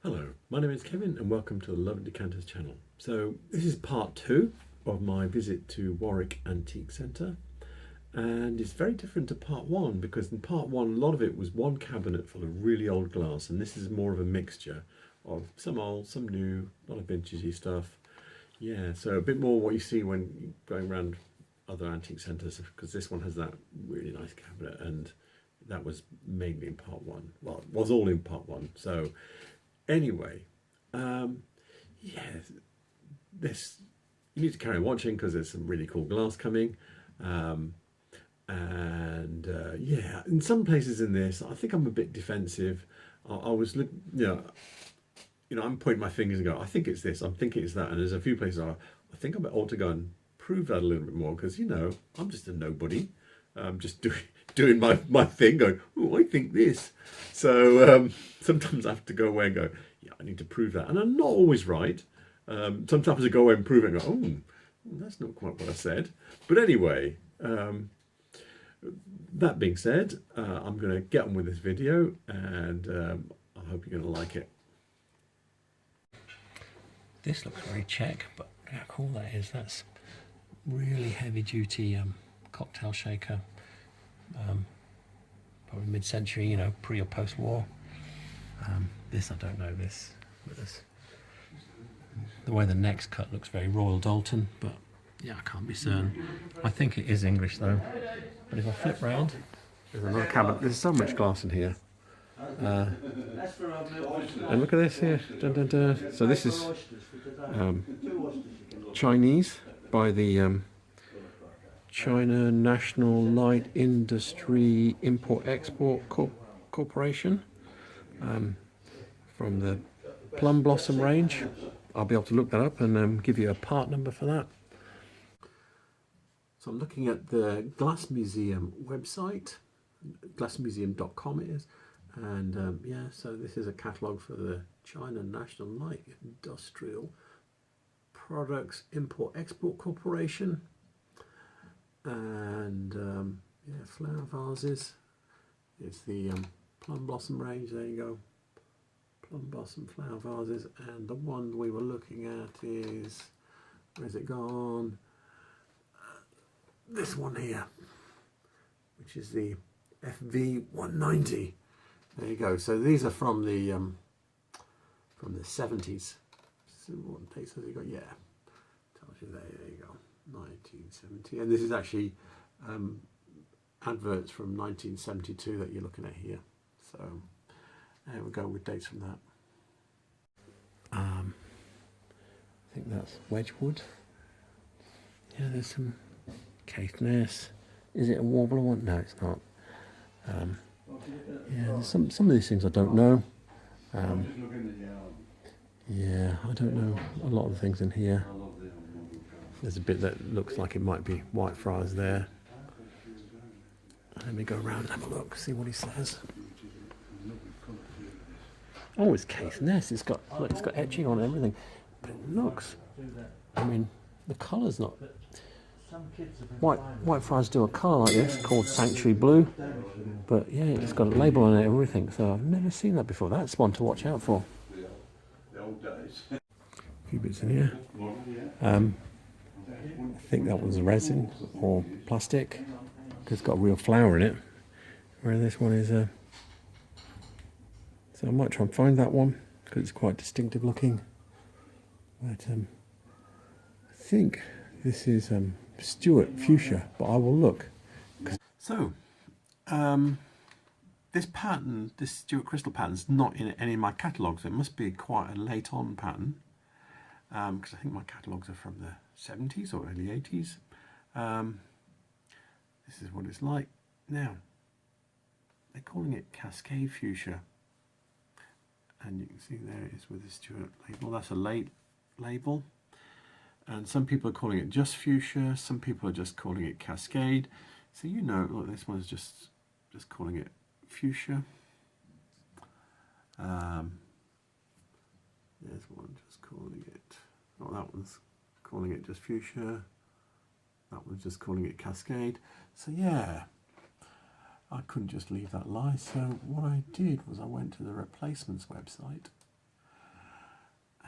Hello, my name is Kevin and welcome to the Love and Decanters channel. So this is part 2 of my visit to Warwick Antique Centre, and it's very different to part 1 because in part 1 a lot of it was one cabinet full of really old glass, and this is more of a mixture of some old, some new, a lot of vintagey stuff. Yeah, so a bit more what you see when going around other antique centres, because this one has that really nice cabinet, and that was mainly in part 1. Well, it was all in part 1. So anyway, yeah, this you need to carry on watching because there's some really cool glass coming, yeah, in some places in this, I think I'm a bit defensive. I was looking, I'm pointing my fingers and go, I think it's this, I'm thinking it's that, and there's a few places I think I ought to go and prove that a little bit more because I'm just a nobody. I'm just doing my thing, going, oh, I think this. So sometimes I have to go away and go, yeah, I need to prove that. And I'm not always right. Sometimes I go away and prove it and go, oh, that's not quite what I said. But anyway, that being said, I'm going to get on with this video, and I hope you're going to like it. This looks very Czech, but how cool that is. That's really heavy duty cocktail shaker. Probably mid-century, pre or post-war. This I don't know. But the way the neck's cut looks very Royal Dalton, but yeah, I can't be certain. I think it is English though. But if I flip round, there's another cabinet. There's so much glass in here. And look at this here. Dun, dun, dun. So this is Chinese by the China National Light Industry Import-Export Corporation, from the Plum Blossom range. I'll be able to look that up and give you a part number for that. So I'm looking at the Glass Museum website, glassmuseum.com it is, and yeah, so this is a catalogue for the China National Light Industrial Products Import-Export Corporation. And yeah, flower vases. It's the Plum Blossom range. There you go, Plum Blossom flower vases. And the one we were looking at is, where's it gone? This one here, which is the FV 190. There you go. So these are from the 70s. So what dates has it got? Yeah, tells you there. There you go. 1970, and this is actually adverts from 1972 that you're looking at here. So there we go with dates from that. I think that's Wedgwood. Yeah, there's some Caithness. Is it a warbler one? No, it's not. Yeah, there's some of these things I don't know. Yeah, I don't know a lot of the things in here. There's a bit that looks like it might be Whitefriars there. Let me go around and have a look, see what he says. Oh, it's Caithness. It's got etching on everything, but it looks. I mean, the colour's not. Whitefriars do a colour like this called Sanctuary Blue, but yeah, it's got a label on it and everything. So I've never seen that before. That's one to watch out for. A few bits in here. I think that was resin or plastic because it's got a real flower in it, where this one is so I might try and find that one because it's quite distinctive looking, but I think this is Stuart fuchsia, but I will look. So this pattern, this Stuart crystal pattern, is not in any of my catalogues. It must be quite a late on pattern, because I think my catalogues are from the 70s or early 80s. This is what it's like now. They're calling it Cascade Fuchsia, and you can see there it is with the Stuart label. That's a late label, and some people are calling it just Fuchsia, some people are just calling it Cascade. So look, this one's just calling it Fuchsia. There's one just calling it, oh, that one's calling it just Fuchsia, that one's just calling it Cascade. So yeah, I couldn't just leave that lie. So what I did was I went to the replacements website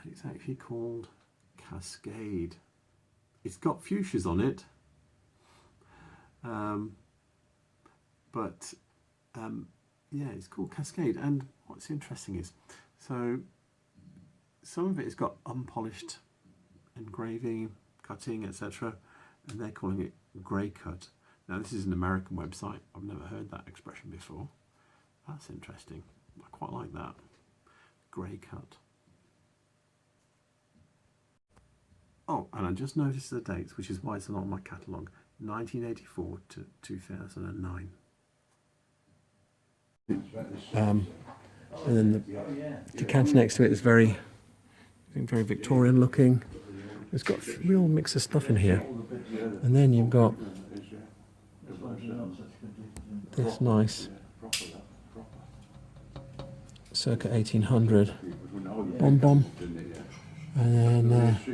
And it's actually called Cascade. It's got fuchsias on it, yeah, it's called Cascade. And what's interesting is, so some of it has got unpolished engraving, cutting, etc., and they're calling it grey cut. Now this is an American website. I've never heard that expression before. That's interesting. I quite like that. Grey cut. Oh, and I just noticed the dates, which is why it's not on my catalogue. 1984 to 2009. And then the decanter next to it is very Victorian looking. It's got a real mix of stuff in here. And then you've got this nice circa 1800 bomb. And then Do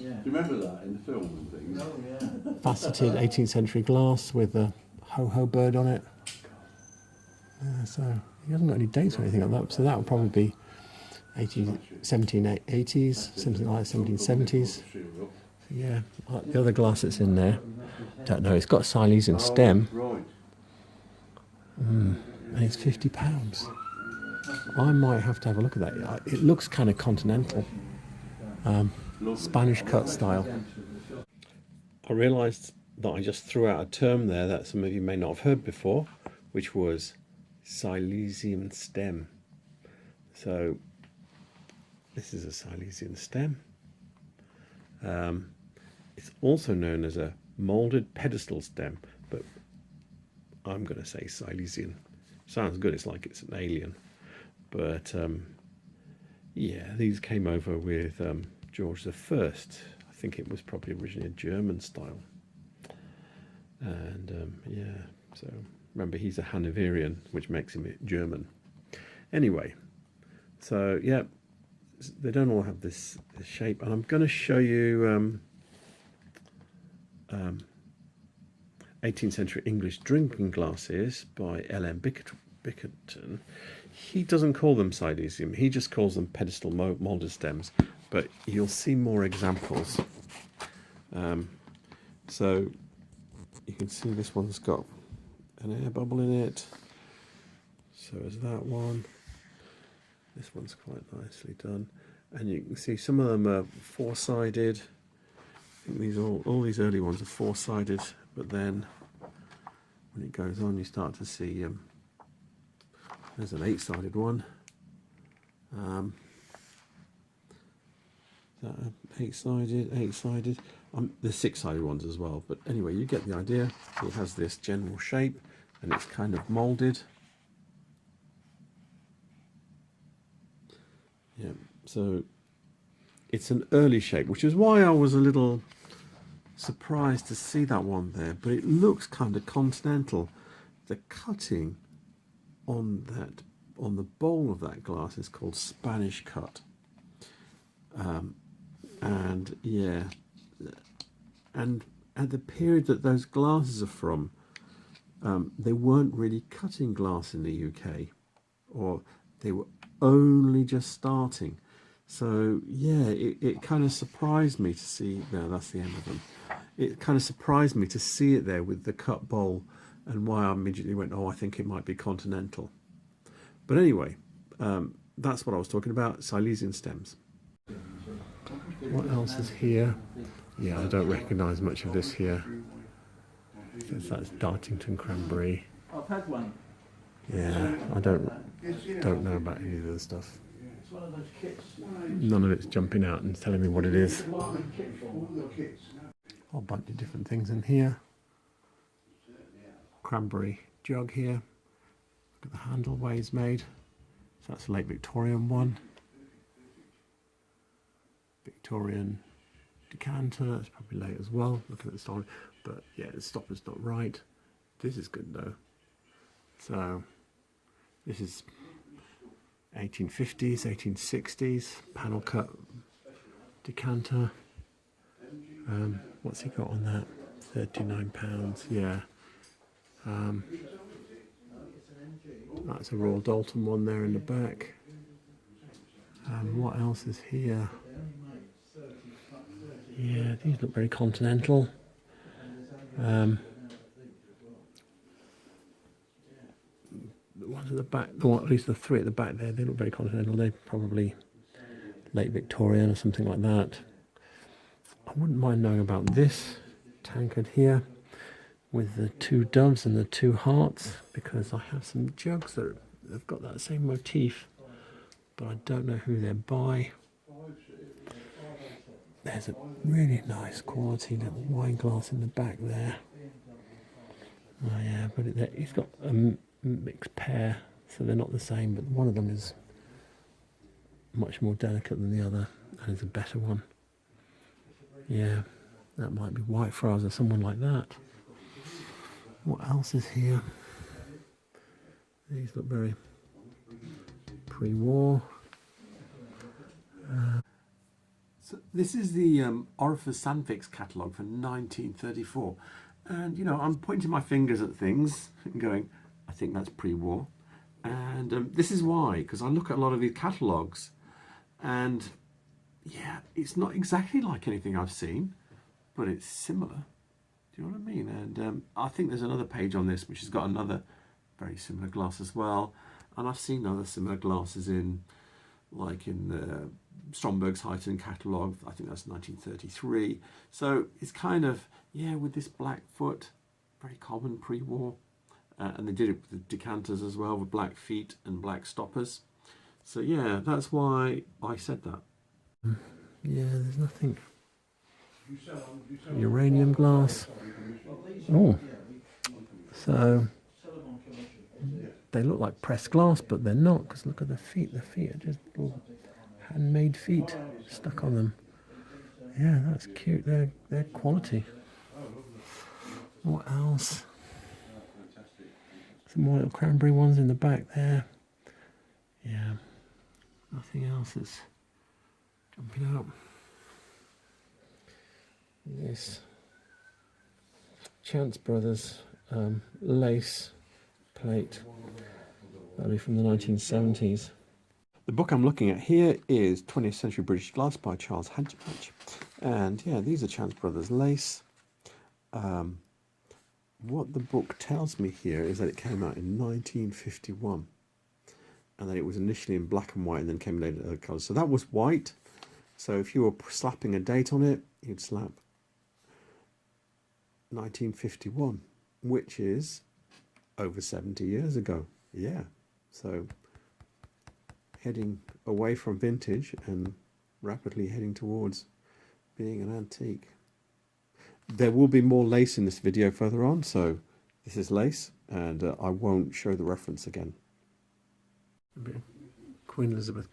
you remember that in the film and things? faceted 18th century glass with a ho-ho bird on it. So he hasn't got any dates or anything like that, so that would probably be 1780s, something like 1770s. Yeah, like the other glass that's in there, don't know, it's got a silesian stem, and it's £50. I might have to have a look at that. It looks kind of continental, Spanish cut style. I realised that I just threw out a term there that some of you may not have heard before, which was silesian stem. So this is a silesian stem. It's also known as a moulded pedestal stem, but I'm going to say silesian. Sounds good, it's like it's an alien. But yeah, these came over with George I. I think it was probably originally a German style. And yeah, so remember he's a Hanoverian, which makes him German. Anyway, so yeah, they don't all have this shape, and I'm going to show you 18th century English drinking glasses by L.M. Bickerton. He doesn't call them silesian, he just calls them pedestal moulded stems, but you'll see more examples. So you can see this one's got an air bubble in it, so is that one. This one's quite nicely done, and you can see some of them are four-sided. I think these all these early ones are four-sided, but then when it goes on you start to see there's an eight-sided one. Is that eight-sided? There's six-sided ones as well, but anyway, you get the idea. It has this general shape, and it's kind of moulded. Yeah, so it's an early shape, which is why I was a little surprised to see that one there, but it looks kind of continental. The cutting on the bowl of that glass is called Spanish cut. And yeah, and at the period that those glasses are from, they weren't really cutting glass in the UK, or they were only just starting. So yeah, it kind of surprised me to see, no, that's the end of them. It kind of surprised me to see it there with the cut bowl, and why I immediately went, oh, I think it might be continental. But anyway, that's what I was talking about, silesian stems. What else is here? Yeah, I don't recognise much of this here. That's Dartington cranberry. I've had one. Yeah, I don't know about any of the stuff. It's one of those kits. None of it's jumping out and telling me what it is. A whole bunch of different things in here. Cranberry jug here. Look at the handle way it's made. So that's a late Victorian one. Victorian decanter, that's probably late as well. Look at the style, but yeah, the stopper's not right. This is good though. So this is 1850s, 1860s panel cut decanter. What's he got on that? £39. Yeah. That's a Royal Dalton one there in the back. What else is here? Yeah, these look very continental. The ones at the back, or at least the three at the back there, they look very continental. They're probably late Victorian or something like that. I wouldn't mind knowing about this tankard here with the two doves and the two hearts, because I have some jugs that have got that same motif, but I don't know who they're by. There's a really nice quality little wine glass in the back there. Oh yeah, but it's got a mixed pair, so they're not the same, but one of them is much more delicate than the other and is a better one. Yeah, that might be Whitefriars or someone like that. What else is here? These look very pre-war. So this is the Orifice Sandvix catalogue for 1934. And, you know, I'm pointing my fingers at things and going, I think that's pre-war. And this is why, because I look at a lot of these catalogues and, yeah, it's not exactly like anything I've seen, but it's similar. Do you know what I mean? And I think there's another page on this which has got another very similar glass as well. And I've seen other similar glasses in, like in the Stromberg's Heighton catalogue. I think that's 1933. So it's kind of, yeah, with this black foot, very common pre-war. And they did it with the decanters as well, with black feet and black stoppers. So yeah, that's why I said that. Yeah, there's nothing. Uranium glass. Oh, so they look like pressed glass, but they're not, because look at the feet. The feet are just little handmade feet stuck on them. Yeah, that's cute. They're quality. What else? Some more little cranberry ones in the back there. Yeah, nothing else that's jumping out. This Chance Brothers lace plate, that'll be from the 1970s. The book I'm looking at here is 20th Century British Glass by Charles Hajdamach, and yeah, these are Chance Brothers lace. What the book tells me here is that it came out in 1951, and that it was initially in black and white and then came in other colours. So that was white. So if you were slapping a date on it, you'd slap 1951, which is over 70 years ago. Yeah, so heading away from vintage and rapidly heading towards being an antique. There will be more lace in this video further on, so this is lace, and I won't show the reference again. A bit of Queen Elizabeth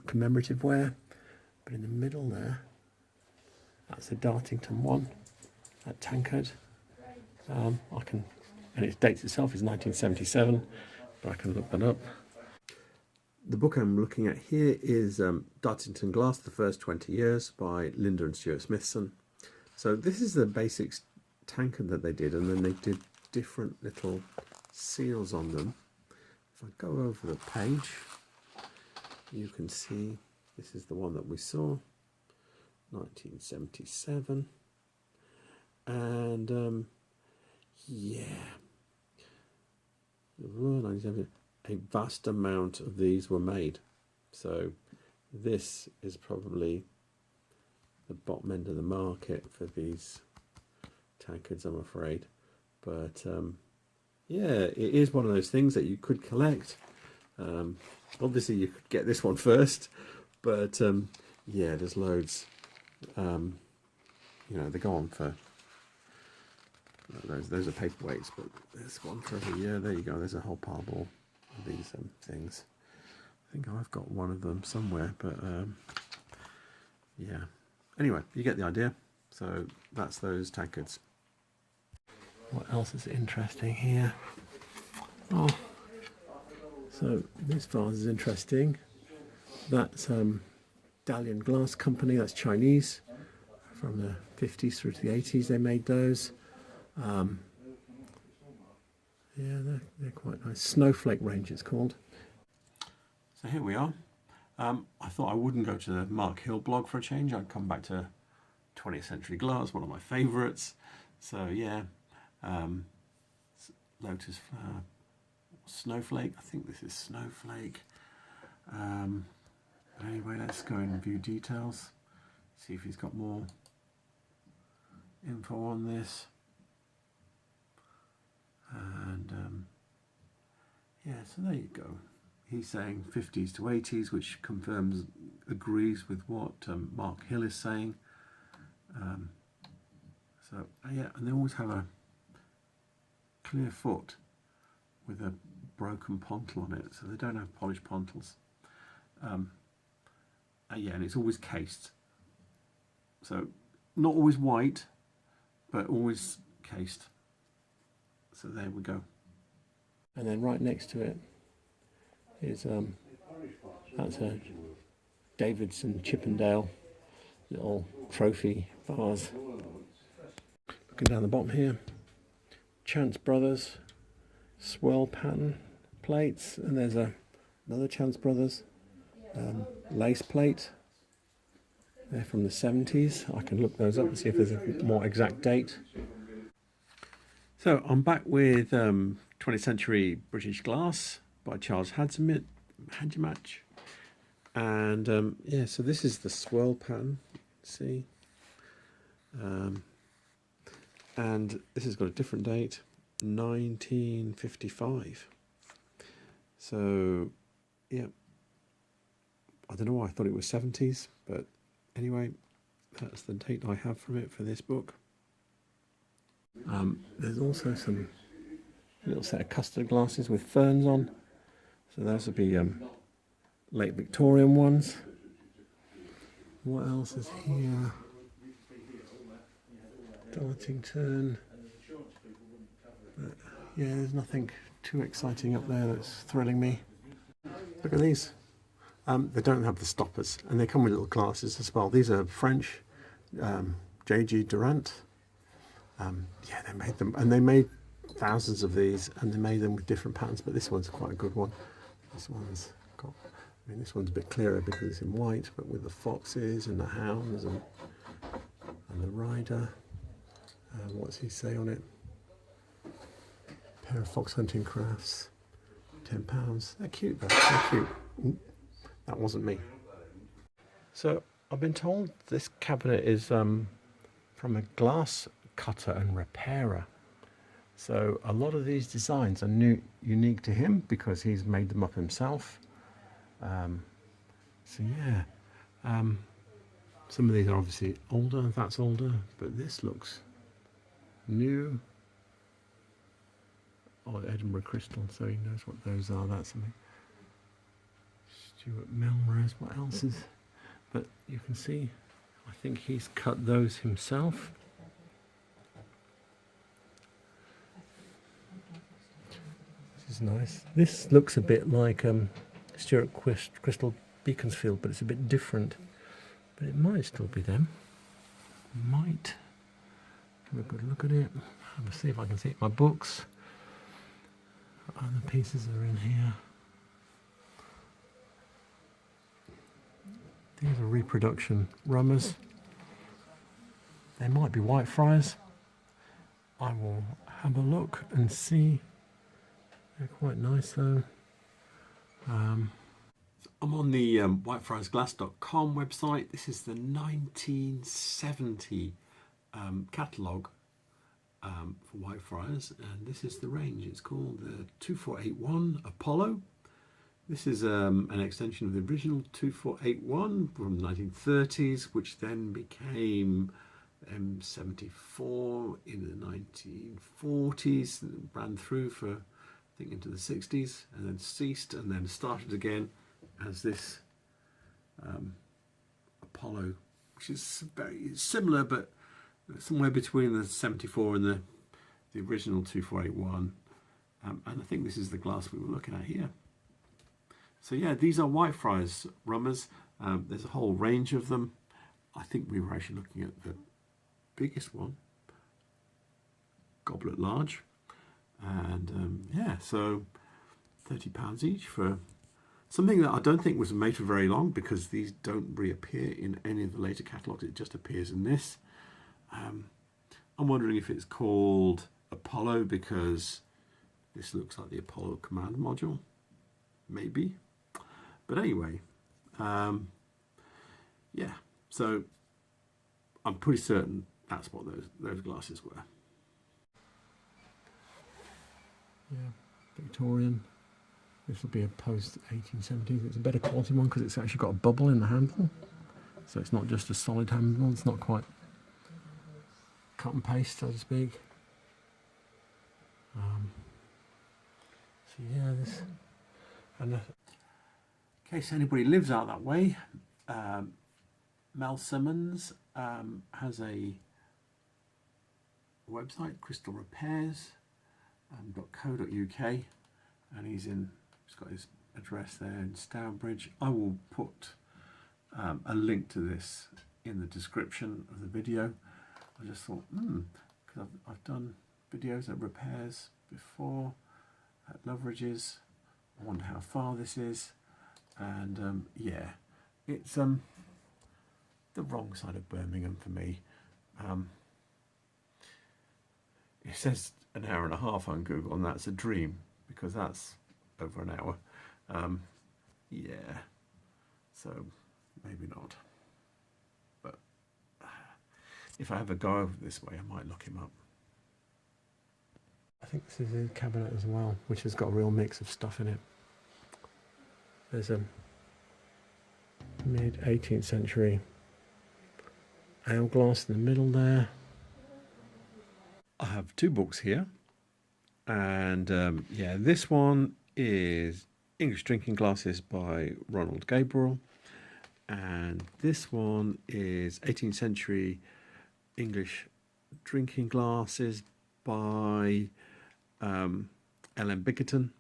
commemorative wear, but in the middle there, that's a Dartington one, that tankard. And it dates itself is 1977, but I can look that up. The book I'm looking at here is Dartington Glass, the First 20 Years by Linda and Stuart Smithson. So this is the basic tankard that they did, and then they did different little seals on them. If I go over the page, you can see this is the one that we saw, 1977. And yeah, a vast amount of these were made. So this is probably the bottom end of the market for these tankards, I'm afraid. But yeah, it is one of those things that you could collect. Obviously you could get this one first, but yeah, there's loads. You know, they go on for those are paperweights, but there's one for every year. There you go, there's a whole pile of these things. I think I've got one of them somewhere, but yeah. Anyway, you get the idea. So that's those tankards. What else is interesting here? Oh, so this vase is interesting. That's Dalian Glass Company. That's Chinese. From the 50s through to the 80s, they made those. Yeah, they're quite nice. Snowflake range, it's called. So here we are. I thought I wouldn't go to the Mark Hill blog for a change. I'd come back to 20th century glass, one of my favourites. So yeah, lotus flower, snowflake. I think this is snowflake. Anyway, let's go and view details. See if he's got more info on this. And yeah, so there you go. He's saying 50s to 80s, which agrees with what Mark Hill is saying. So yeah, and they always have a clear foot with a broken pontle on it, so they don't have polished pontles. Yeah, and it's always cased. So not always white, but always cased. So there we go. And then right next to it is that's a Davidson Chippendale little trophy vase. Looking down the bottom here, Chance Brothers swirl pattern plates, and there's another Chance Brothers lace plate. They're from the 70s. I can look those up and see if there's a more exact date. So I'm back with 20th century British glass by Charles Hajdamach. And yeah, so this is the swirl pattern, see? And this has got a different date, 1955. So, yeah, I don't know why I thought it was 70s, but anyway, that's the date I have from it for this book. There's also some little set of custard glasses with ferns on. So those would be late Victorian ones. What else is here? Dartington. But yeah, there's nothing too exciting up there that's thrilling me. Look at these. They don't have the stoppers, and they come with little glasses as well. These are French, J.G. Durant. Yeah, they made them, and they made thousands of these, and they made them with different patterns, but this one's quite a good one. This one's got, I mean, this one's a bit clearer because it's in white, but with the foxes and the hounds and the rider. What's he say on it? Pair of fox hunting crafts, £10. They're cute though, they're cute. Ooh, that wasn't me. So I've been told this cabinet is from a glass cutter and repairer. So a lot of these designs are unique to him because he's made them up himself. So yeah, some of these are obviously older, that's older, but this looks new. Oh, Edinburgh Crystal, so he knows what those are, that's something. Stuart Melrose, what else is? But you can see, I think he's cut those himself. This is nice. This looks a bit like Stuart Crystal Beaconsfield, but it's a bit different. But it might still be them. Might. Have a good look at it. Have a see if I can see it in my books. Other pieces are in here. These are reproduction rummers. They might be Whitefriars. I will have a look and see. They're quite nice though. I'm on the whitefriarsglass.com website. This is the 1970 catalogue for Whitefriars, and this is the range. It's called the 2481 Apollo. This is an extension of the original 2481 from the 1930s, which then became M74 in the 1940s, and ran through for I think into the 60s, and then ceased, and then started again as this Apollo, which is very similar, but somewhere between the 74 and the original 2481. And I think this is the glass we were looking at here. So yeah, these are Whitefriars rummers. There's a whole range of them. I think we were actually looking at the biggest one, Goblet Large. And yeah, so £30 each for Something that I don't think was made for very long, because these don't reappear in any of the later catalogues, it just appears in this. I'm wondering if it's called Apollo because this looks like the Apollo command module, maybe. But anyway, yeah, so I'm pretty certain that's what those glasses were. Yeah, Victorian. This will be a post 1870s. It's a better quality one because it's actually got a bubble in the handle. So it's not just a solid handle, it's not quite cut and paste, so to speak. So yeah, this. And in case anybody lives out that way, Mel Simmons has a website, crystalrepairs.co.uk, and he's got his address there in Stourbridge. I will put a link to this in the description of the video. I just thought, because I've done videos at repairs before at Loveridge's. I wonder how far this is, and yeah, it's the wrong side of Birmingham for me. It says an hour and a half on Google, and that's a dream because that's over an hour. Yeah, so maybe not. But if I have a go over this way, I might look him up. I think this is a cabinet as well, which has got a real mix of stuff in it. There's a mid 18th century ale glass in the middle there. I have two books here, and yeah, this one is English Drinking Glasses by Ronald Gabriel, and this one is 18th century English Drinking Glasses by Bickerton.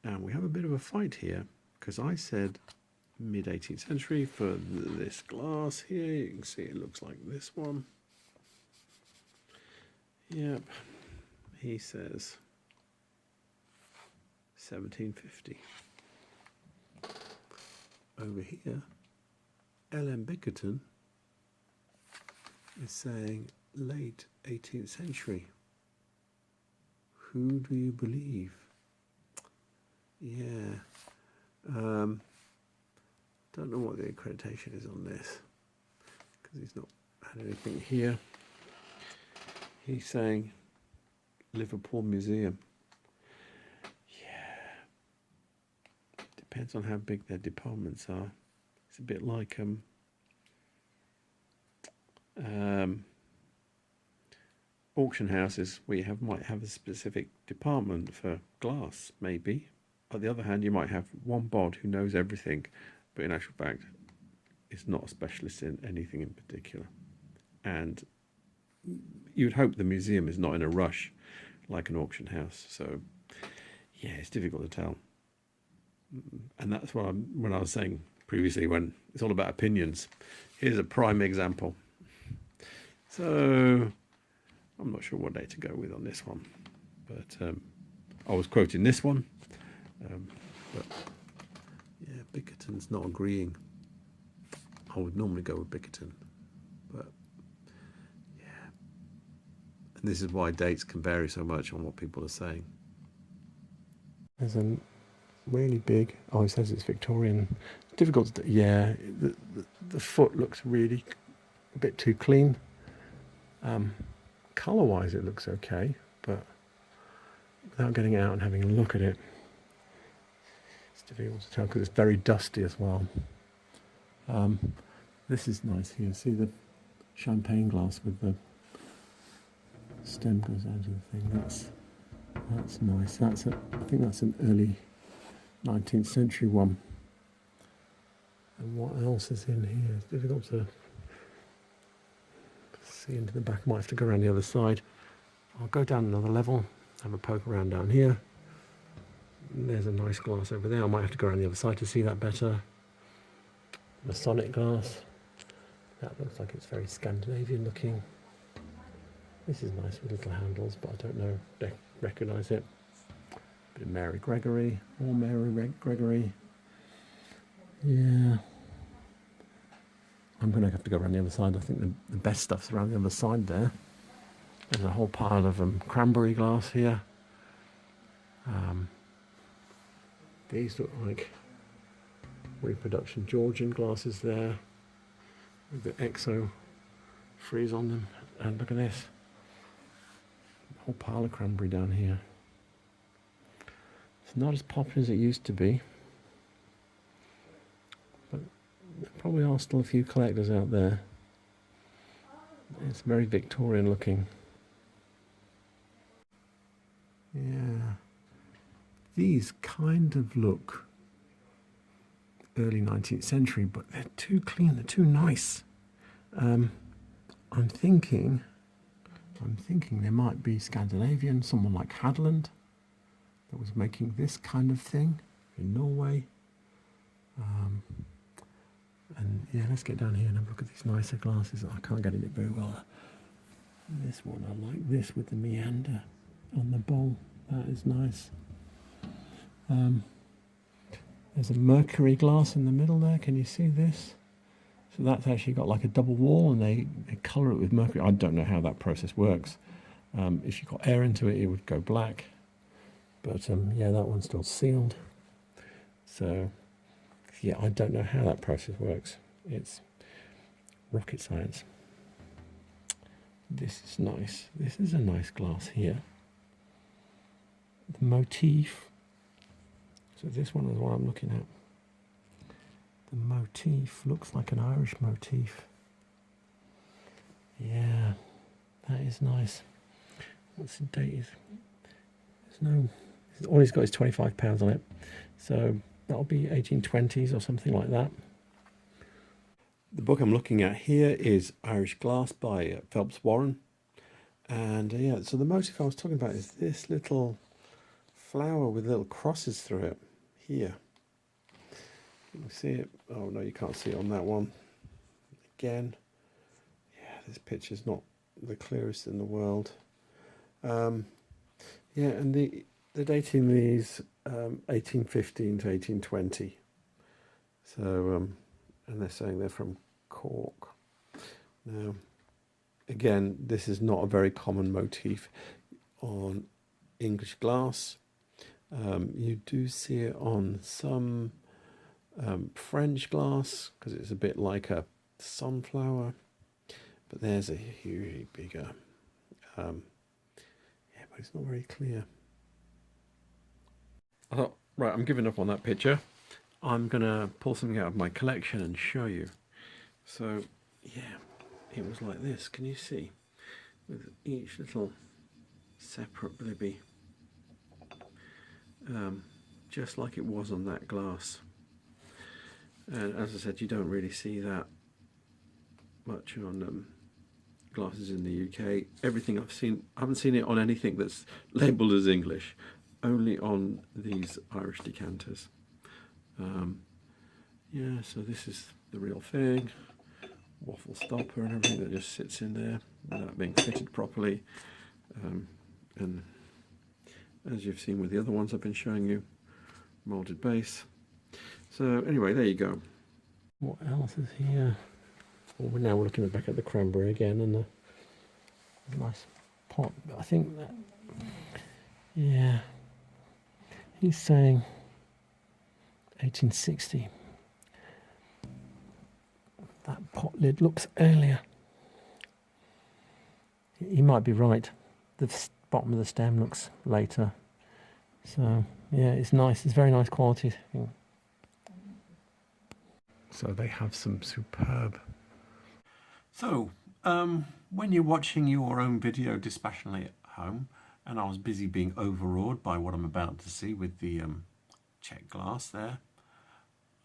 And we have a bit of a fight here because I said mid 18th century for this glass here. You can see it looks like this one. Yep, he says 1750. Over here, Bickerton is saying late 18th century. Who do you believe? Yeah. Don't know what the accreditation is on this because he's not had anything here. He's saying Liverpool Museum. Yeah. Depends on how big their departments are. It's a bit like auction houses where you might have a specific department for glass, maybe. On the other hand, you might have one bod who knows everything, but in actual fact is not a specialist in anything in particular. And you'd hope the museum is not in a rush like an auction house. So yeah, it's difficult to tell. And that's what when I was saying previously, when it's all about opinions. Here's a prime example. So I'm not sure what day to go with on this one, but I was quoting this one, but yeah, Bickerton's not agreeing. I would normally go with Bickerton, but yeah, and this is why dates can vary so much on what people are saying. There's a really big, it says it's Victorian. Difficult to, yeah, the foot looks really a bit too clean. Colour-wise it looks okay, but without getting out and having a look at it, it's difficult to tell because it's very dusty as well. This is nice here. See the champagne glass with the stem goes out of the thing. That's nice. I think that's an early 19th century one. And what else is in here? It's difficult to see into the back. I might have to go around the other side. I'll go down another level, have a poke around down here. There's a nice glass over there. I might have to go around the other side to see that better. Masonic glass. That looks like it's very Scandinavian looking. This is nice with little handles, but I don't know, recognise it. Bit of Mary Gregory, more Mary Gregory. Yeah. I'm going to have to go around the other side. I think the best stuff's around the other side there. There's a whole pile of cranberry glass here. These look like reproduction Georgian glasses there with the exo frieze on them. And look at this. A whole pile of cranberry down here. It's not as popular as it used to be. But there probably are still a few collectors out there. It's very Victorian looking. Yeah. These kind of look early 19th century, but they're too clean, they're too nice. I'm thinking there might be Scandinavian, someone like Hajdamach that was making this kind of thing in Norway. And yeah, let's get down here and have a look at these nicer glasses. I can't get in it very well. This one, I like this with the meander on the bowl. That is nice. There's a mercury glass in the middle there. Can you see this? So that's actually got like a double wall, and they colour it with mercury. I don't know how that process works. If you got air into it, it would go black. But yeah, that one's still sealed. So yeah, I don't know how that process works. It's rocket science. This is nice. This is a nice glass here. The motif. So this one is what I'm looking at. The motif looks like an Irish motif. Yeah, that is nice. What's the date? There's no. All he's got is £25 on it, so that'll be 1820s or something like that. The book I'm looking at here is Irish Glass by Phelps Warren, and yeah, so the motif I was talking about is this little flower with little crosses through it here. Can you see it? Oh no, you can't see it on that one. Again, yeah, this picture's not the clearest in the world. Yeah, and the dating these 1815 to 1820. So, and they're saying they're from Cork. Now, again, this is not a very common motif on English glass. You do see it on some French glass because it's a bit like a sunflower, but there's a hugely bigger. Yeah, but it's not very clear. I thought, right, I'm giving up on that picture. I'm gonna pull something out of my collection and show you. So, yeah, it was like this. Can you see? With each little separate blibby. Just like it was on that glass. And as I said, you don't really see that much on glasses in the UK. Everything I've seen, I haven't seen it on anything that's labelled as English, only on these Irish decanters. Yeah, so this is the real thing. Waffle stopper and everything that just sits in there without being fitted properly. And as you've seen with the other ones I've been showing you, moulded base. So anyway, there you go. What else is here? Well, we're looking back at the cranberry again, and the nice pot. But I think that, yeah, he's saying 1860. That pot lid looks earlier. He might be right. The bottom of the stem looks later. So yeah, it's nice. It's very nice quality. So they have some superb. So when you're watching your own video dispassionately at home, and I was busy being overawed by what I'm about to see with the Czech glass there,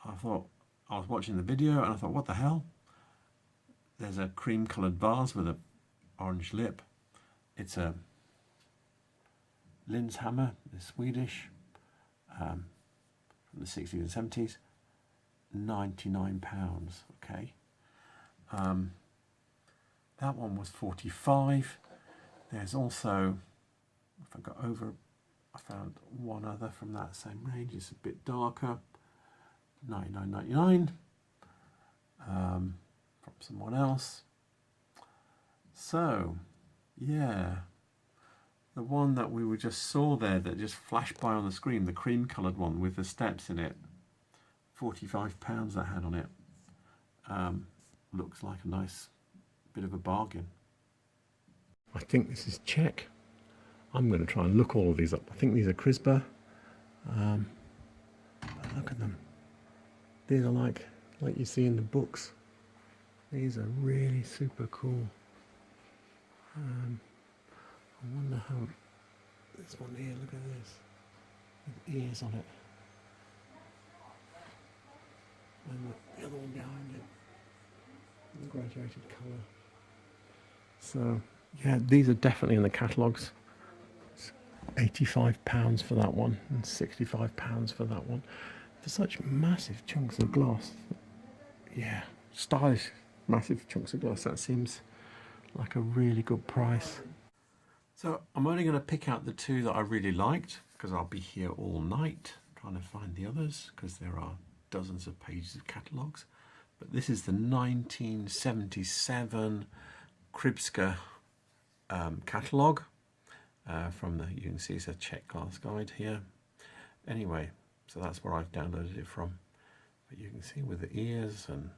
I thought, I was watching the video and I thought, what the hell? There's a cream coloured vase with a orange lip. It's a Linshammer, the Swedish, from the 60s and 70s. £99, okay. That one was 45. There's also, if I got over, I found one other from that same range. It's a bit darker. $99.99 from someone else. So, yeah, the one that we just saw there that just flashed by on the screen, the cream coloured one with the steps in it, £45 that had on it. Looks like a nice bit of a bargain. I think this is Czech. I'm going to try and look all of these up. I think these are Crispa. Look at them. These are like you see in the books. These are really super cool. I wonder how this one here, look at this, with ears on it. And the other one behind it, the graduated colour. So, yeah, these are definitely in the catalogues. It's £85 for that one and £65 for that one. For such massive chunks of glass. Yeah, stylish, massive chunks of glass. That seems like a really good price. So I'm only going to pick out the two that I really liked because I'll be here all night trying to find the others because there are dozens of pages of catalogues. But this is the 1977 Kribska catalogue from the, you can see it's a Czech glass guide here. Anyway, so that's where I've downloaded it from. But you can see with the ears and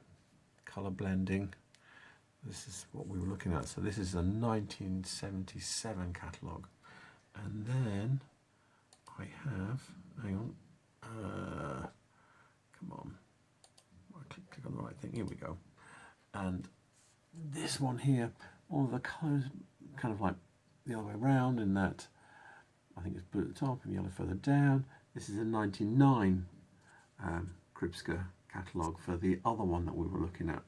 colour blending, this is what we were looking at. So this is a 1977 catalogue. And then I have, hang on, come on, click on the right thing, here we go. And this one here, all the colours kind of like the other way around in that I think it's blue at the top and yellow further down. This is a 99 Kribska catalogue for the other one that we were looking at.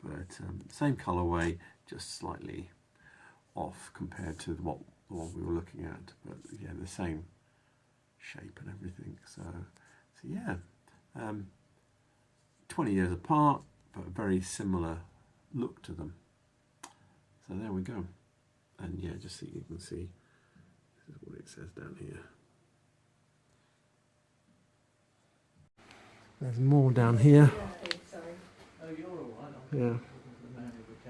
But same colourway, just slightly off compared to the one we were looking at. But yeah, the same shape and everything. So yeah, 20 years apart, but a very similar look to them. So there we go. And yeah, just so you can see, this is what it says down here. There's more down here. Yeah.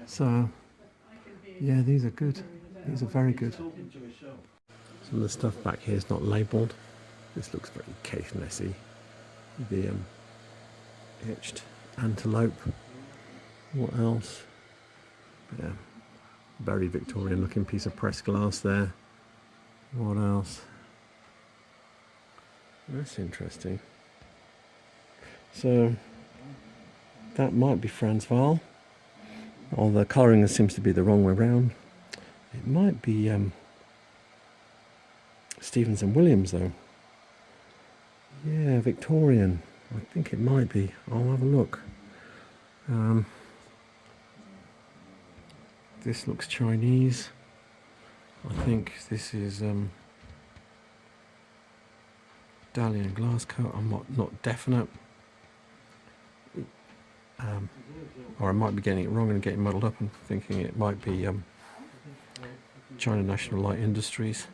So, yeah, these are good. These are very good. Some of the stuff back here is not labelled. This looks very Caithnessy. The etched antelope. What else? Yeah. Very Victorian looking piece of pressed glass there. What else? That's interesting. So that might be Transvaal. Or the colouring seems to be the wrong way round. It might be Stevens and Williams though. Yeah, Victorian. I think it might be. I'll have a look. This looks Chinese. I think this is Dahlia and Glasgow. I'm not definite. Or I might be getting it wrong and getting muddled up and thinking it might be China National Light Industries.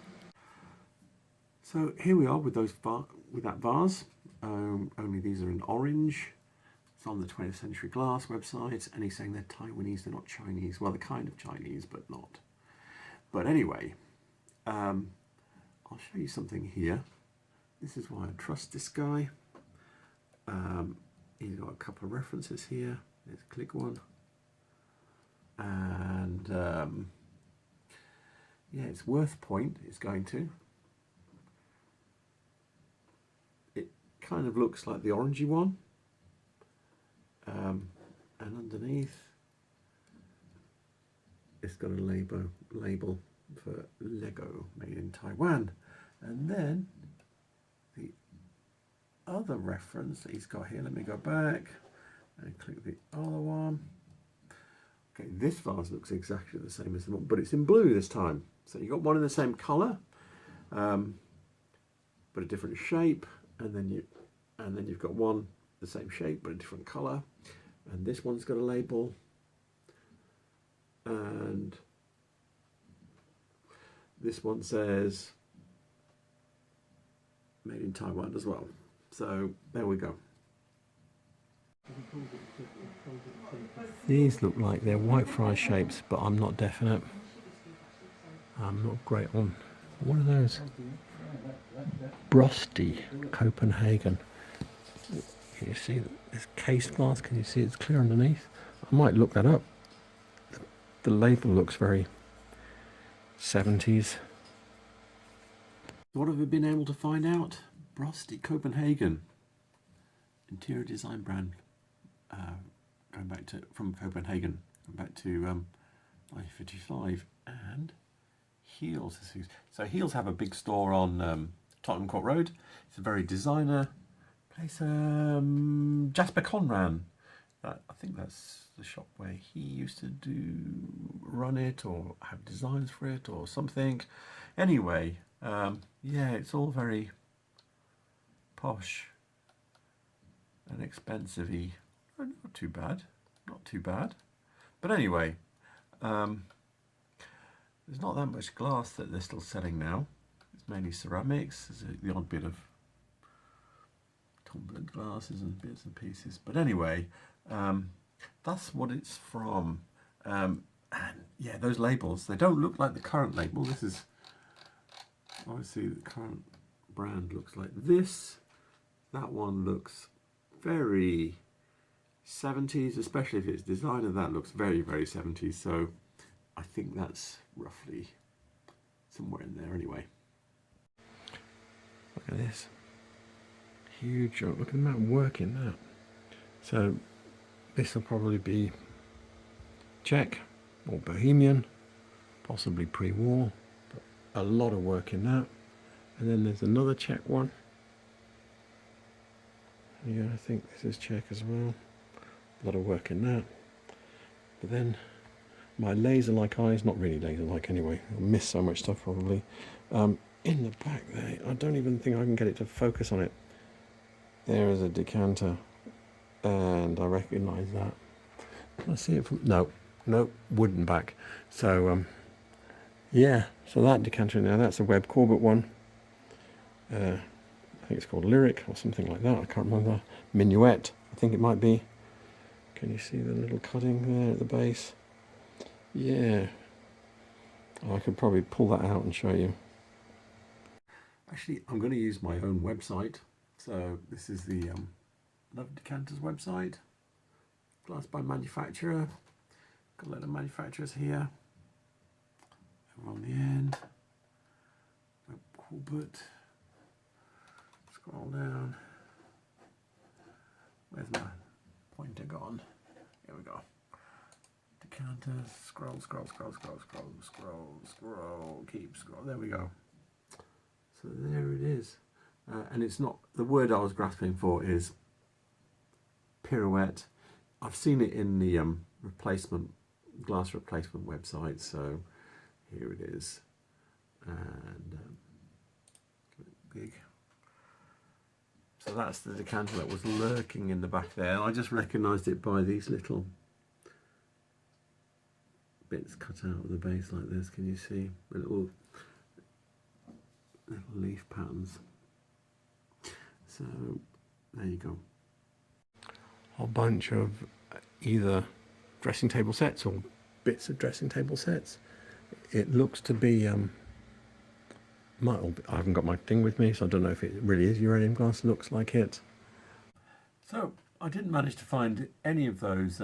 So here we are with that vase. Only these are in orange. It's on the 20th Century Glass website, and he's saying they're Taiwanese, they're not Chinese. Well, they're kind of Chinese, but not. But anyway, I'll show you something here. This is why I trust this guy. He's got a couple of references here. Let's click one. And yeah, it's Worth Point, it's going to. It kind of looks like the orangey one. And underneath, it's got a label for Lego, made in Taiwan. And then the other reference that he's got here, let me go back and click the other one. Okay, this vase looks exactly the same as the one, but it's in blue this time. So you've got one in the same colour, but a different shape, and then you've got one the same shape but a different colour, and this one's got a label, and this one says made in Taiwan as well. So there we go. These look like they're white fry shapes, but I'm not definite. I'm not great on. What are those? Brosty, Copenhagen. Can you see this case glass? Can you see it's clear underneath? I might look that up. The label looks very 70s. What have we been able to find out? Brosty, Copenhagen. Interior design brand. Going back to, from Copenhagen. Going back to 1955. And Heels. So Heels have a big store on Tottenham Court Road. It's a very designer place. Jasper Conran. I think that's the shop where he used to run it or have designs for it or something. Anyway, yeah, it's all very posh and expensive-y. Oh, not too bad, not too bad. But anyway, there's not that much glass that they're still selling now. It's mainly ceramics. There's the odd bit of tumbler glasses and bits and pieces. But anyway, that's what it's from. And yeah, those labels, they don't look like the current label. This is, obviously the current brand looks like this. That one looks very 70s, especially if it's designer. That looks very, very 70s. So I think that's roughly somewhere in there anyway. Look at this. Huge, look at the amount of work in that. So this will probably be Czech or Bohemian, possibly pre-war, but a lot of work in that. And then there's another Czech one. Yeah, I think this is Czech as well. A lot of work in that. But then my laser-like eyes, not really laser-like anyway, I'll miss so much stuff probably. In the back there, I don't even think I can get it to focus on it. There is a decanter, and I recognise that. Can I see it from? No, wooden back. So, yeah, so that decanter now, that's a Webb Corbett one. I think it's called Lyric or something like that. I can't remember. Minuet, I think it might be. Can you see the little cutting there at the base? Yeah. I could probably pull that out and show you. Actually, I'm going to use my own website. So this is the Love Decanters website. Glass by manufacturer. Got a lot of manufacturers here. Over on the end. Corbett. Scroll down. Where's my pointer gone? Here we go. Decanters. Scroll. Keep scroll. There we go. So there it is. And it's not, the word I was grasping for is pirouette. I've seen it in the glass replacement website, so here it is. And big. So that's the decanter that was lurking in the back there. And I just recognised it by these little bits cut out of the base like this. Can you see the little leaf patterns? So there you go. A bunch of either dressing table sets or bits of dressing table sets. It looks to be, I haven't got my thing with me, so I don't know if it really is uranium glass. Looks like it. So I didn't manage to find any of those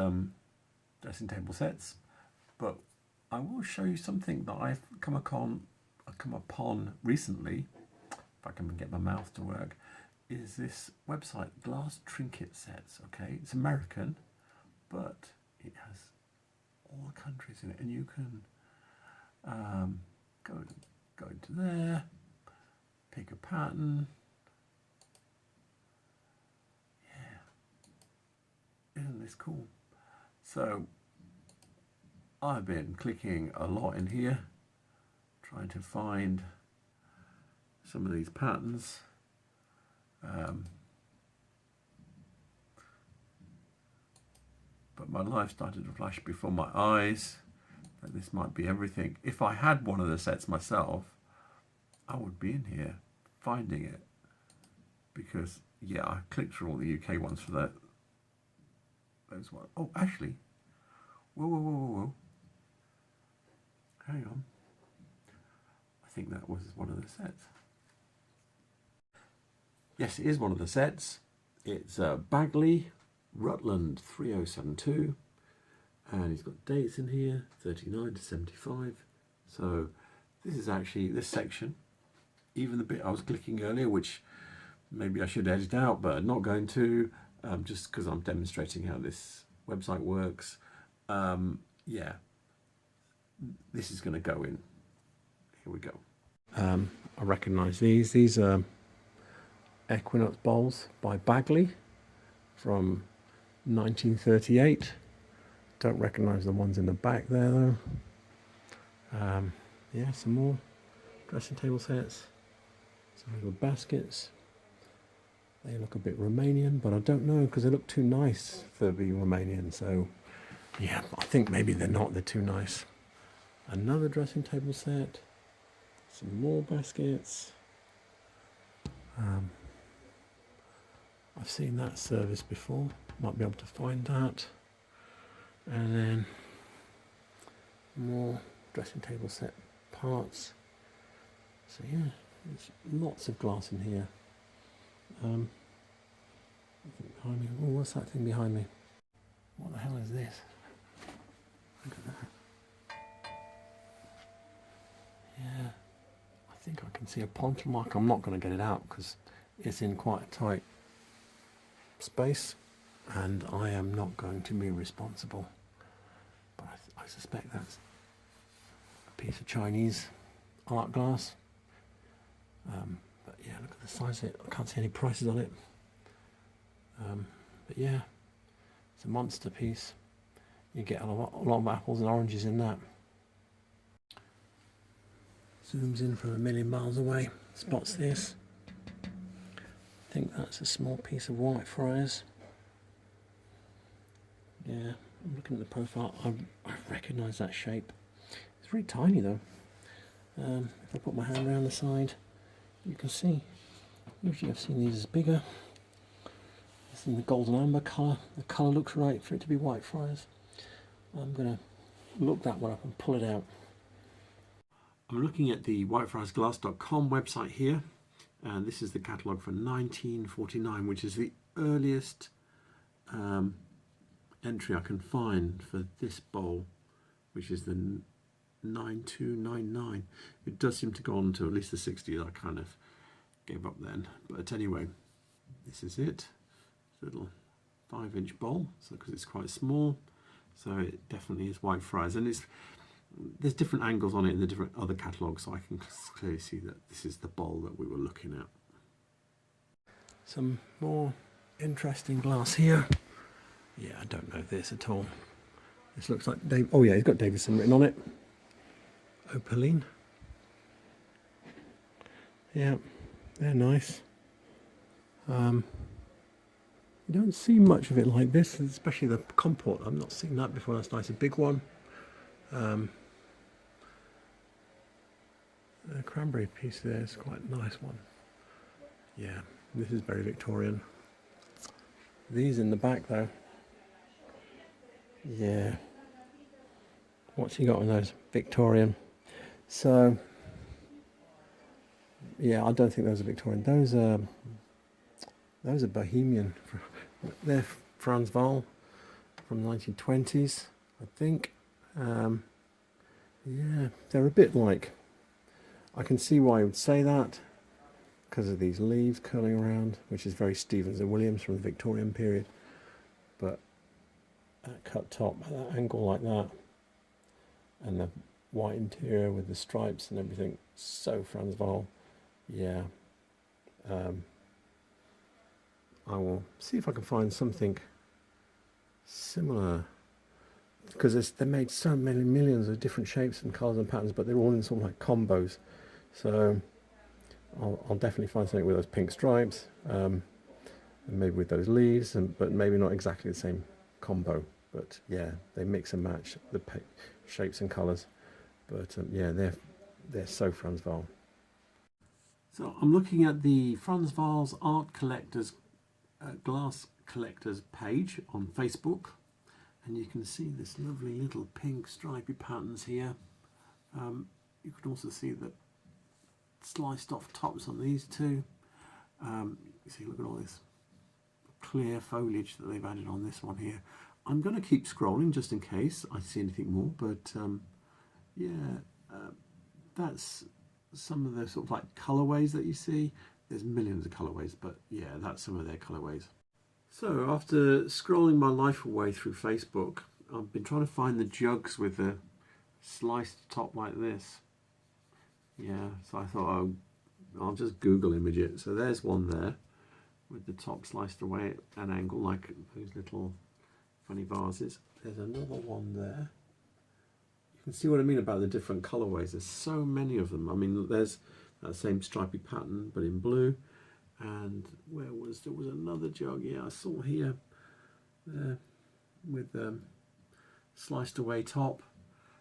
dressing table sets, but I will show you something that I've come upon recently, if I can get my mouth to work, is this website, Glass Trinket Sets. Okay, it's American, but it has all the countries in it, and you can go into there, pick a pattern. Yeah, isn't this cool? So I've been clicking a lot in here, trying to find some of these patterns. But my life started to flash before my eyes that this might be everything. If I had one of the sets myself, I would be in here finding it, because yeah, I clicked through all the UK ones for that those ones. Oh, actually, whoa. Hang on. I think that was one of the sets. Yes, it is one of the sets. It's Bagley, Rutland 3072, and he's got dates in here, 39 to 75. So this is actually this section, even the bit I was clicking earlier, which maybe I should edit out, but I'm not going to, just because I'm demonstrating how this website works. Yeah, this is going to go in. Here we go. I recognise these. These are Equinox bowls by Bagley from 1938. Don't recognise the ones in the back there though. Yeah, some more dressing table sets. Some little baskets. They look a bit Romanian, but I don't know because they look too nice for being Romanian. So yeah, I think maybe they're not. They're too nice. Another dressing table set. Some more baskets. I've seen that service before. Might be able to find that. And then more dressing table set parts. So yeah, there's lots of glass in here. Behind me. Oh, what's that thing behind me? What the hell is this? Look at that. Yeah, I think I can see a pontle mark. I'm not going to get it out because it's in quite a tight space, and I am not going to be responsible. But I suspect that's a piece of Chinese art glass. But yeah, look at the size of it. I can't see any prices on it. But yeah, it's a monster piece. You get a lot of apples and oranges in that. Zooms in from a million miles away. Spots this. I think that's a small piece of white friars. Yeah, I'm looking at the profile. I recognise that shape. It's really tiny though. If I put my hand around the side, you can see. Usually I've seen these as bigger. It's in the golden amber colour. The colour looks right for it to be white friars. I'm going to look that one up and pull it out. I'm looking at the whitefriarsglass.com website here, and this is the catalogue for 1949, which is the earliest entry I can find for this bowl, which is the 9299. It does seem to go on to at least the 60s. I kind of gave up then, but anyway, this is it. It's a little 5-inch bowl, so because it's quite small, so it definitely is white friars, and there's different angles on it in the different other catalogues, so I can clearly see that this is the bowl that we were looking at. Some more interesting glass here. Yeah, I don't know this at all. This looks like Dave. Oh yeah, he's got Davidson written on it. Opaline. Yeah, they're nice. You don't see much of it like this, especially the comport. I've not seen that before. That's nice, a big one. The cranberry piece there is quite a nice one. Yeah, this is very Victorian. These in the back though. Yeah. What's he got on those? Victorian. So, yeah, I don't think those are Victorian. Those are Bohemian. They're Transvaal from 1920s, I think. Yeah, they're a bit like. I can see why I would say that because of these leaves curling around, which is very Stevens and Williams from the Victorian period. But that cut top at that angle like that, and the white interior with the stripes and everything, so Transvaal. Yeah. I will see if I can find something similar, because they made so many millions of different shapes and colours and patterns, but they're all in sort of like combos. So I'll definitely find something with those pink stripes, and maybe with those leaves, but maybe not exactly the same combo. But yeah, they mix and match the shapes and colours. But yeah, they're so Transvaal. So I'm looking at the Transvaal's Art Collectors Glass Collectors page on Facebook, And you can see this lovely little pink stripy patterns here. You can also see the sliced off tops on these two. You see, look at all this clear foliage that they've added on this one here. I'm going to keep scrolling just in case I see anything more, but that's some of the sort of like colourways that you see. There's millions of colourways, but yeah, that's some of their colourways. So after scrolling my life away through Facebook, I've been trying to find the jugs with the sliced top like this. Yeah, so I thought, oh, I'll just Google image it. So there's one there with the top sliced away at an angle like those little funny vases. There's another one there. You can see what I mean about the different colourways. There's so many of them. I mean, there's that same stripy pattern but in blue. And there was another jug, yeah, I saw here there with sliced away top.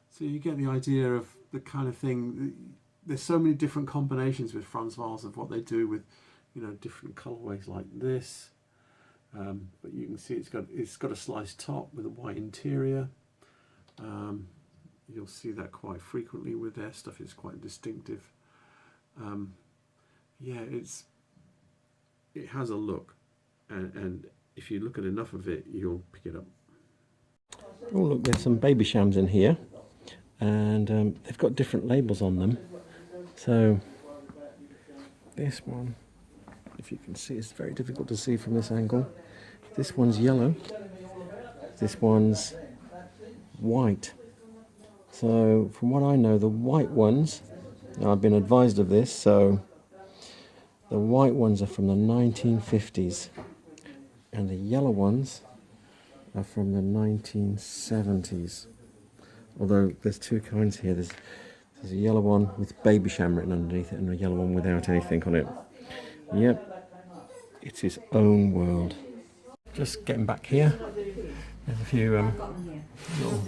So you get the idea of the kind of thing. There's so many different combinations with Franz Vals of what they do with, you know, different colorways like this. But you can see it's got a sliced top with a white interior. You'll see that quite frequently with their stuff. It's quite distinctive. Yeah, it has a look, and if you look at enough of it, you'll pick it up. Oh look, there's some baby shams in here, and they've got different labels on them. So this one, if you can see, it's very difficult to see from this angle. This one's yellow, this one's white. So from what I know, the white ones, now I've been advised of this, so the white ones are from the 1950s and the yellow ones are from the 1970s. Although there's two kinds here. There's a yellow one with baby sham written underneath it and a yellow one without anything on it. Yep, it's its own world. Just getting back here. There's a few little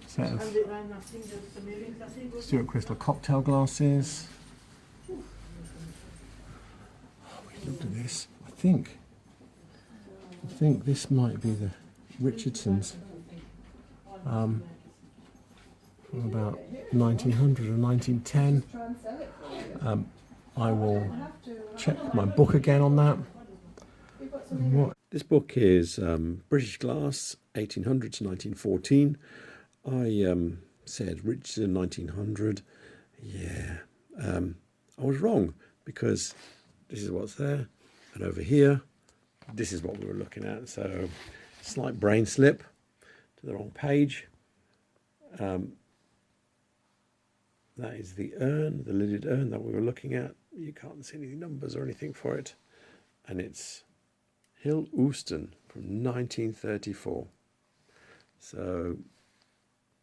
set of Stuart crystal cocktail glasses. Look at this. I think this might be the Richardsons from about 1900 or 1910. I will check my book again on that. This book is British Glass, 1800 to 1914. I said Richardson 1900. Yeah, I was wrong because this is what's there, and over here, this is what we were looking at. So, slight brain slip to the wrong page. That is the urn, the lidded urn that we were looking at. You can't see any numbers or anything for it. And it's Hill Euston from 1934. So,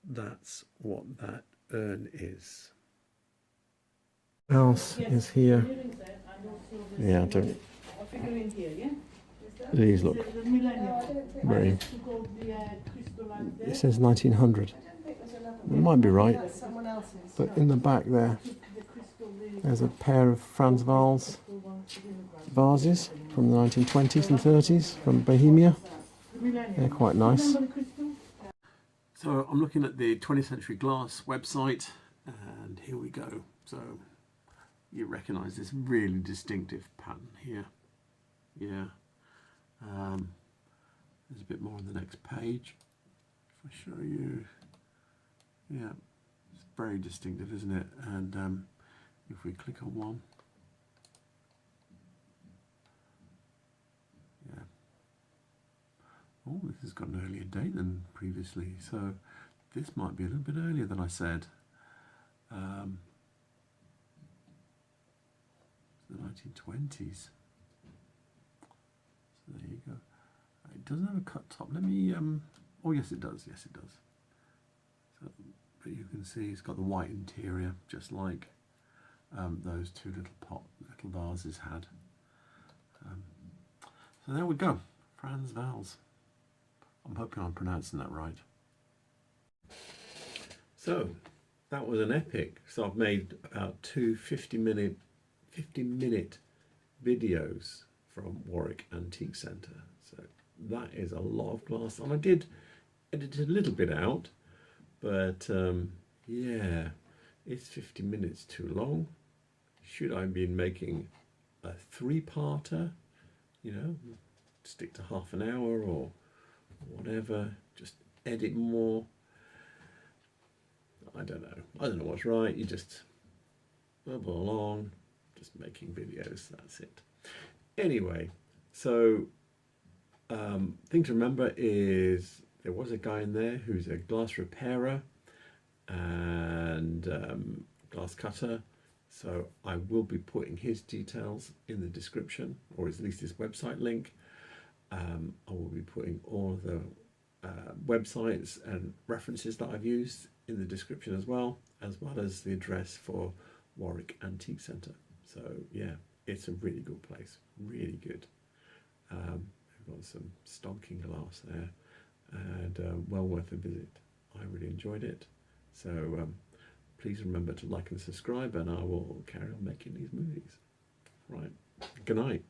that's what that urn is. What else is here? Yeah, I don't. These look very. It says 1900. It might be right, but in the back there's a pair of Franz Vals vases from the 1920s and 30s from Bohemia. They're quite nice. So I'm looking at the 20th Century Glass website, and here we go. So you recognise this really distinctive pattern here. Yeah. There's a bit more on the next page. If I show you, yeah, it's very distinctive, isn't it? And if we click on one, yeah. Oh, this has got an earlier date than previously, so this might be a little bit earlier than I said. The 1920s. So there you go. It doesn't have a cut top. Let me. Oh yes, it does. Yes, it does. So, but you can see it's got the white interior, just like those two little vases had. So there we go. Franz Vals. I'm hoping I'm pronouncing that right. So that was an epic. So I've made about two 50-minute videos from Warwick Antique Centre. So that is a lot of glass, and I did edited a little bit out, but yeah, it's 50 minutes too long. Should I be making a 3-parter? You know, stick to half an hour or whatever, just edit more. I don't know what's right. You just bubble along, just making videos, that's it. Anyway, so thing to remember is there was a guy in there who's a glass repairer and glass cutter, so I will be putting his details in the description, or at least his website link. I will be putting all of the websites and references that I've used in the description as well as the address for Warwick Antique Centre. So yeah, it's a really good place, really good. They've got some stonking glass there, and well worth a visit. I really enjoyed it. So please remember to like and subscribe, and I will carry on making these movies. Right, good night.